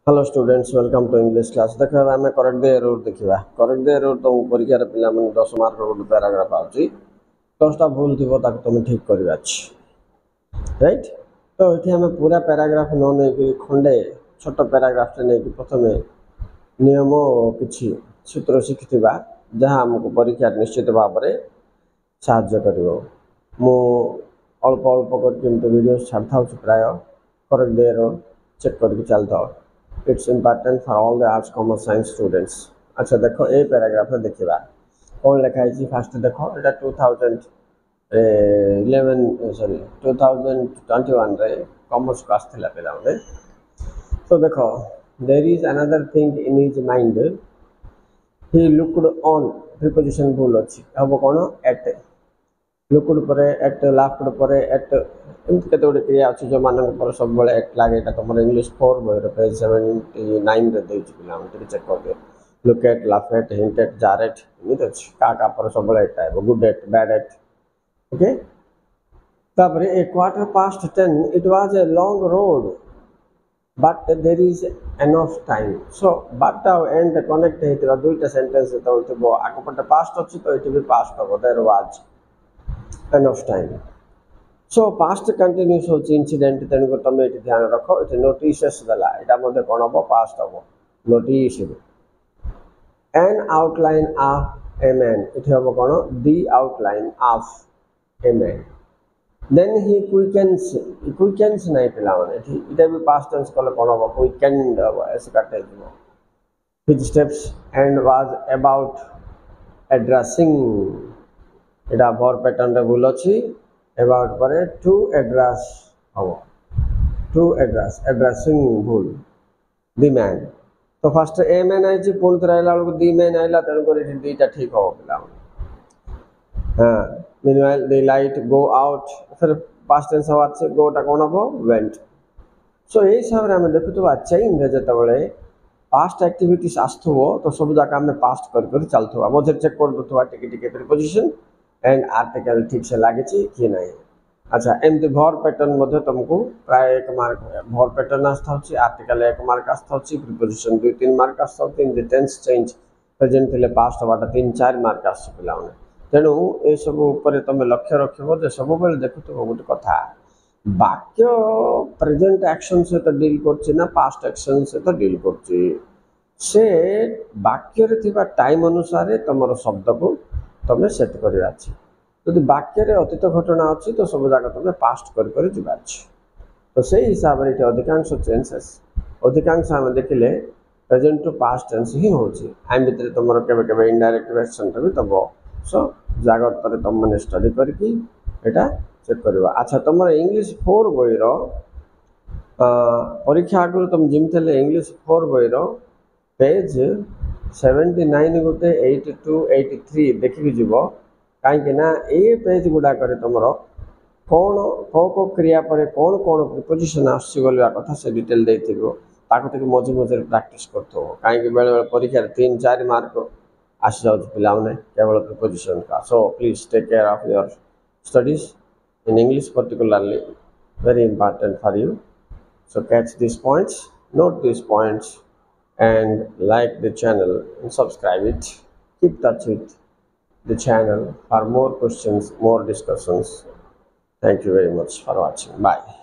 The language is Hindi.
Hello students welcome to English class देखो आम करेक्ट द एरर देखा करेक्ट द एरर तुम परीक्षा पिला 10 मार्क गोटे पैराग्राफ आउची 10टा भूल थी तुम ठीक कर राइट। तो ये आम पूरा पैराग्राफ न नहीं खंडे छोट पैराग्राफ नहीं प्रथम नियम किसी सूत्र शिखि जहाँ आमको परीक्षा निश्चित भाव में साहाय्य कर अल्प अल्प कर वीडियो छाड़ था प्राय करेक्ट द एरर चेक करके चलता it's important for all the arts commerce science students. अच्छा देखो ये पैराग्राफ देखा कौन लिखाई फास्ट देखो ये 2011 सॉरी 2021 रे कॉमर्स को आसला पे। तो देखो there is another thing in his mind he looked on preposition भूल अच्छी हम कौन एट लुक्ड पर एट लाफ्ड पर एट एमती केते गोटे क्रिया अच्छी जो मान सब एट लगे तुम इंग्लिश 4 बही पेज 79 रे पे चेक कर दियो look at laugh at hint at jar at एमती अच्छी क्या पर सब एट आए good at bad at okay. तापर a quarter past 10 it was a long road but there is enough time so but आउ एंड कनेक्ट होता दुईटा सेंटेंस जो आगपटे पास्ट अच्छी तो ये भी पास्ट हम there was enough time so past continuous हो इंसिडेंट तेणुक तुम ये ध्यान रख ये नोटिस देला यहाँ कौन हम पास्ट हम notice an outline of a man ये हम कौन the outline of a man then he quickens नहीं पिला ये भी पास्ट टेंस कले कौन हम क्विकेंड हम ऐसे काटे his steps and was about addressing यहाँ भर पैटर्न रे भूल अच्छी अबाउट पर टू एड्रेस हम टू एड्रेस एड्रेसिंग भूल दी मैन। तो फास्ट ए मैन आई पुणी थे आइला बेलू दी मैन आइला तेणुक दीटा ठीक हम पिला। हाँ मीनवाइल दी लाइट गो आउट फिर पास्ट टेंस हवा अच्छे गोटा कौन हम वेंट। सो यही हिसाब से आम देखुवा चेन रे जो पास्ट एक्टिविटीज आसुव तो सब जाक आम पास्ट कर चलुवा मझे चेक कर दूसरा टिके प्रिपोजिशन एंड आर्टिकल ठीक से लगे कि नहीं। अच्छा एमती भर पैटर्न तुमको प्राय 1 मार्क भर पैटर्न आस्था आर्टिकल 1 मार्क आस्था प्रिपोजिशन 2-3 मार्क आस्था टेंस चेंज प्रेजेंट थे पास्ट हवाटा 3-4 मार्क आस पे तेणु ये सब तुम लक्ष्य रख सब देखु गोटे कथा वाक्य प्रेजेंट एक्शन सहित डील कर पास्ट एक्शन सहित डील कर से वाक्य टाइम अनुसार तुम शब्द को तुम सेट कर वाक्य अतीत घटना अच्छी तो सब जगह तुम पास्ट कर तो से हिसाब से अधिकांश चेंजेस अधिकांश आम देखिले प्रेजेंट टू पास्ट टेंस ही होची आम भितर तुम के इनडायरेक्ट एक्शन भी दब सो जाग्रत तुम स्टडी करके यहाँ चेक कर। अच्छा तुम इंग्लिश 4 बही परीक्षा आगु तुम जमी इंग्लिश 4 बही पेज 79 गोटे 82-83 देखिकी जीव कहीं ये पेज गुड़ाक तुम कौन को क्रिया पर कौन कौन प्रिपोजिशन आसवा कथा से डिटेल देती मझे मझे प्राक्ट कर कहीं बेले परीक्षा 3-4 मार्क आसी जाऊँ पे केवल प्रिपोजिशन का। So please take care of your studies in English particularly very important for you. So catch this points note this points and like the channel and subscribe it. Keep touch with the channel for more questions, more discussions. Thank you very much for watching. Bye.